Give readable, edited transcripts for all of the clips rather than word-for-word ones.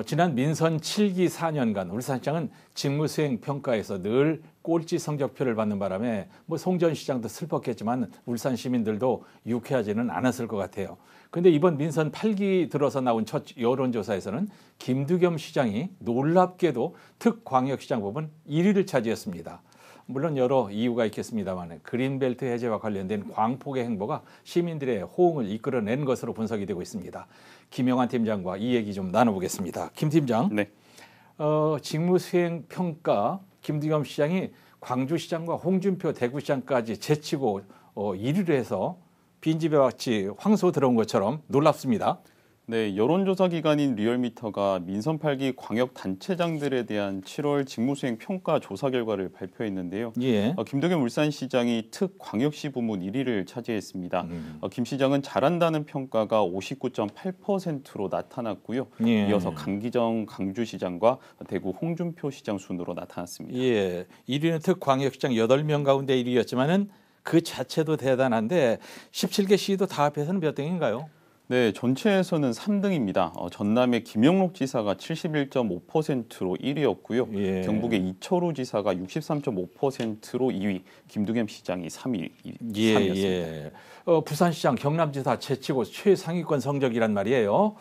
지난 민선 7기 4년간 울산시장은 직무수행 평가에서 늘 꼴찌 성적표를 받는 바람에 송전시장도 슬펐겠지만 울산 시민들도 유쾌하지는 않았을 것 같아요. 그런데 이번 민선 8기 들어서 나온 첫 여론조사에서는 김두겸 시장이 놀랍게도 특광역시장 부분 1위를 차지했습니다. 물론 여러 이유가 있겠습니다만 그린벨트 해제와 관련된 광폭의 행보가 시민들의 호응을 이끌어낸 것으로 분석이 되고 있습니다. 김영환 팀장과 이 얘기 좀 나눠보겠습니다. 김 팀장, 네. 직무수행 평가 김두겸 시장이 광주시장과 홍준표 대구시장까지 제치고 1위를 해서 빈집에 황소 들어온 것처럼 놀랍습니다. 네, 여론조사 기관인 리얼미터가 민선 8기 광역단체장들에 대한 7월 직무수행 평가 조사 결과를 발표했는데요. 예. 김두겸 울산시장이 특광역시 부문 1위를 차지했습니다. 김 시장은 잘한다는 평가가 59.8%로 나타났고요. 예. 이어서 강기정 강주시장과 대구 홍준표 시장 순으로 나타났습니다. 예, 1위는 특광역시장 8명 가운데 1위였지만은 그 자체도 대단한데 17개 시도 다 합해서는 몇 등인가요? 네, 전체에서는 3등입니다. 전남의 김영록 지사가 71.5%로 1위였고요. 예. 경북의 이철우 지사가 63.5%로 2위, 김두겸 시장이 3위였습니다. 예. 부산시장, 경남지사 제치고 최상위권 성적이란 말이에요.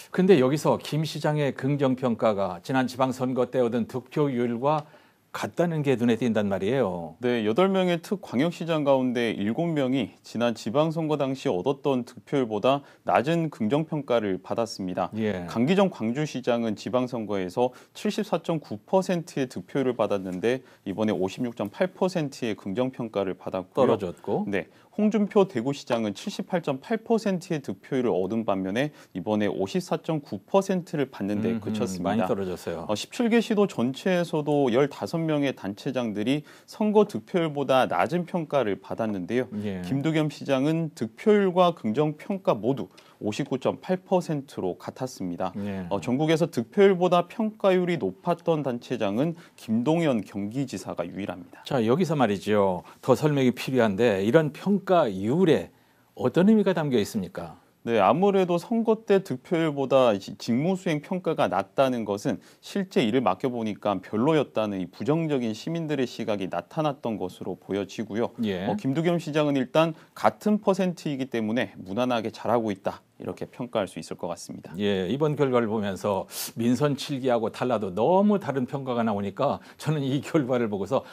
근데 여기서 김 시장의 긍정평가가 지난 지방선거 때 얻은 득표율과 같다는 게 눈에 띈단 말이에요. 네, 8명의 특광역시장 가운데 7명이 지난 지방선거 당시 얻었던 득표율보다 낮은 긍정평가를 받았습니다. 예. 강기정 광주시장은 지방선거에서 74.9%의 득표율을 받았는데 이번에 56.8%의 긍정평가를 받았고요. 떨어졌고. 네, 홍준표 대구시장은 78.8%의 득표율을 얻은 반면에 이번에 54.9%를 받는데 그쳤습니다. 많이 떨어졌어요. 17개 시도 전체에서도 15명의 단체장들이 선거 득표율보다 낮은 평가를 받았는데요. 예. 김두겸 시장은 득표율과 긍정평가 모두 59.8%로 같았습니다. 예. 전국에서 득표율보다 평가율이 높았던 단체장은 김동연 경기지사가 유일합니다. 자, 여기서 말이죠. 더 설명이 필요한데 이런 평가율에 어떤 의미가 담겨 있습니까? 네, 아무래도 선거 때 득표율보다 직무수행 평가가 낮다는 것은 실제 일을 맡겨보니까 별로였다는 이 부정적인 시민들의 시각이 나타났던 것으로 보여지고요. 예. 김두겸 시장은 일단 같은 퍼센트이기 때문에 무난하게 잘하고 있다. 이렇게 평가할 수 있을 것 같습니다. 예, 이번 결과를 보면서 민선 7기하고 달라도 너무 다른 평가가 나오니까 저는 이 결과를 보고서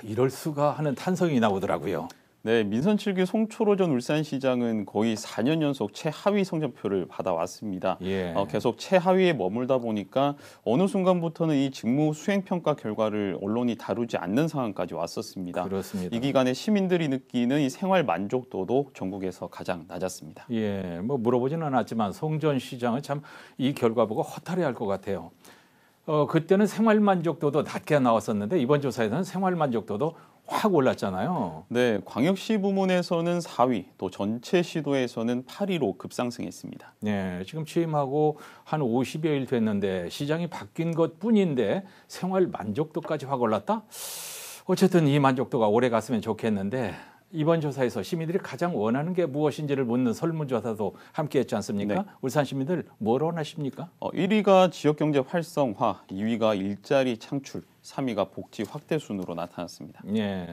이럴 수가 하는 탄성이 나오더라고요. 네, 민선 7기 송초로 전 울산시장은 거의 4년 연속 최하위 성적표를 받아왔습니다. 예. 계속 최하위에 머물다 보니까 어느 순간부터는 이 직무 수행 평가 결과를 언론이 다루지 않는 상황까지 왔었습니다. 그렇습니다. 이 기간에 시민들이 느끼는 이 생활 만족도도 전국에서 가장 낮았습니다. 예, 물어보지는 않았지만 송 전 시장은 참 이 결과 보고 허탈해할 것 같아요. 그때는 생활 만족도도 낮게 나왔었는데 이번 조사에서는 생활 만족도도 확 올랐잖아요. 네, 광역시 부문에서는 4위, 또 전체 시도에서는 8위로 급상승했습니다. 네, 지금 취임하고 한 50여일 됐는데 시장이 바뀐 것뿐인데 생활 만족도까지 확 올랐다? 어쨌든 이 만족도가 오래 갔으면 좋겠는데 이번 조사에서 시민들이 가장 원하는 게 무엇인지를 묻는 설문조사도 함께했지 않습니까? 네. 울산 시민들 뭘 원하십니까? 1위가 지역경제 활성화, 2위가 일자리 창출, 3위가 복지 확대 순으로 나타났습니다. 예.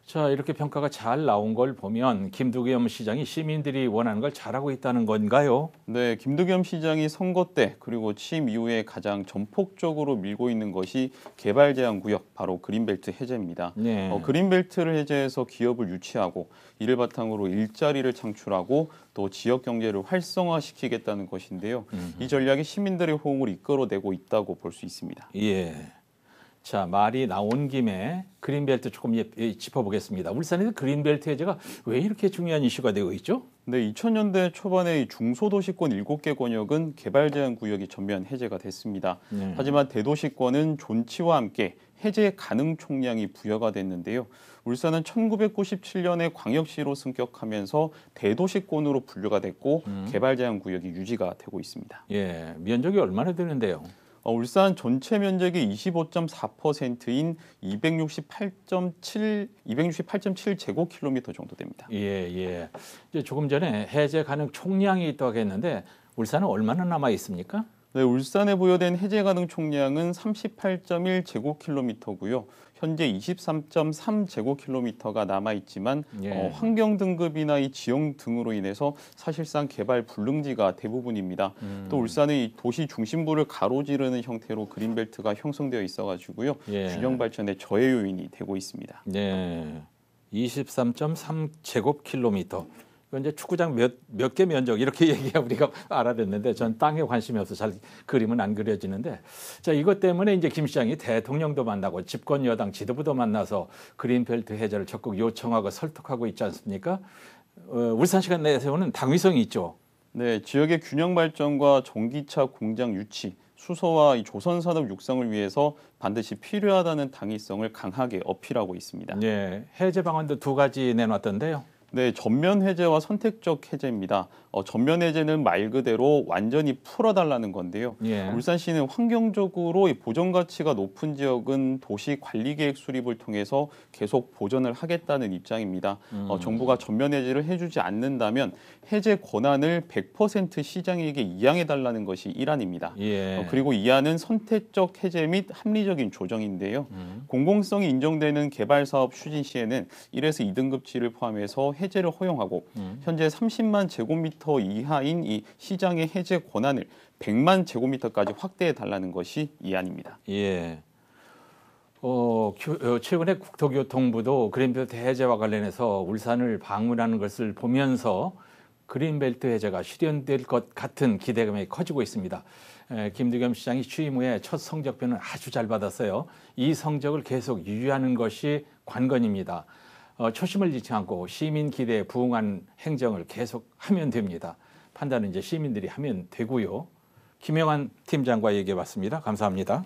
자, 이렇게 평가가 잘 나온 걸 보면 김두겸 시장이 시민들이 원하는 걸 잘하고 있다는 건가요? 네, 김두겸 시장이 선거 때 그리고 취임 이후에 가장 전폭적으로 밀고 있는 것이 개발 제한 구역, 바로 그린벨트 해제입니다. 네. 그린벨트를 해제해서 기업을 유치하고 이를 바탕으로 일자리를 창출하고 또 지역 경제를 활성화시키겠다는 것인데요. 이 전략이 시민들의 호응을 이끌어내고 있다고 볼 수 있습니다. 예. 자, 말이 나온 김에 그린벨트 조금 짚어보겠습니다. 울산에서 그린벨트 해제가 왜 이렇게 중요한 이슈가 되고 있죠? 네, 2000년대 초반에 중소도시권 7개 권역은 개발 제한 구역이 전면 해제가 됐습니다. 네. 하지만 대도시권은 존치와 함께 해제 가능 총량이 부여가 됐는데요. 울산은 1997년에 광역시로 승격하면서 대도시권으로 분류가 됐고 개발 제한 구역이 유지가 되고 있습니다. 예, 면적이 얼마나 되는데요? 울산 전체 면적이 25.4%인 268.7 제곱킬로미터 정도 됩니다. 예. 이제 조금 전에 해제 가능 총량이 있다고 했는데 울산은 얼마나 남아 있습니까? 네, 울산에 부여된 해제 가능 총량은 38.1제곱킬로미터고요. 현재 23.3제곱킬로미터가 남아 있지만 예. 환경 등급이나 이 지형 등으로 인해서 사실상 개발 불능지가 대부분입니다. 또 울산의 이 도시 중심부를 가로지르는 형태로 그린벨트가 형성되어 있어가지고요. 예. 균형 발전의 저해 요인이 되고 있습니다. 네. 23.3제곱킬로미터. 이제 축구장 몇 개 면적 이렇게 얘기하면 우리가 알아듣는데 전 땅에 관심이 없어서 잘 그림은 안 그려지는데 자 이것 때문에 이제 김 시장이 대통령도 만나고 집권 여당 지도부도 만나서 그린벨트 해제를 적극 요청하고 설득하고 있지 않습니까? 울산시가 내세우는 당위성이 있죠. 네, 지역의 균형 발전과 전기차 공장 유치, 수소와 이 조선 산업 육성을 위해서 반드시 필요하다는 당위성을 강하게 어필하고 있습니다. 네, 해제 방안도 두 가지 내놨던데요. 네, 전면 해제와 선택적 해제입니다. 전면 해제는 말 그대로 완전히 풀어달라는 건데요. 예. 울산시는 환경적으로 이 보전 가치가 높은 지역은 도시 관리 계획 수립을 통해서 계속 보전을 하겠다는 입장입니다. 정부가 전면 해제를 해주지 않는다면 해제 권한을 100% 시장에게 이양해달라는 것이 일환입니다. 예. 그리고 이안은 선택적 해제 및 합리적인 조정인데요. 공공성이 인정되는 개발 사업 추진 시에는 1에서 2등급지를 포함해서 해제를 허용하고 현재 30만 제곱미터 이하인 이 시장의 해제 권한을 100만 제곱미터까지 확대해 달라는 것이 이안입니다. 예. 최근에 국토교통부도 그린벨트 해제와 관련해서 울산을 방문하는 것을 보면서 그린벨트 해제가 실현될 것 같은 기대감이 커지고 있습니다. 김두겸 시장이 취임 후에 첫 성적표는 아주 잘 받았어요. 이 성적을 계속 유지하는 것이 관건입니다. 초심을 잃지 않고 시민 기대에 부응한 행정을 계속하면 됩니다. 판단은 이제 시민들이 하면 되고요. 김영환 팀장과 얘기해봤습니다. 감사합니다.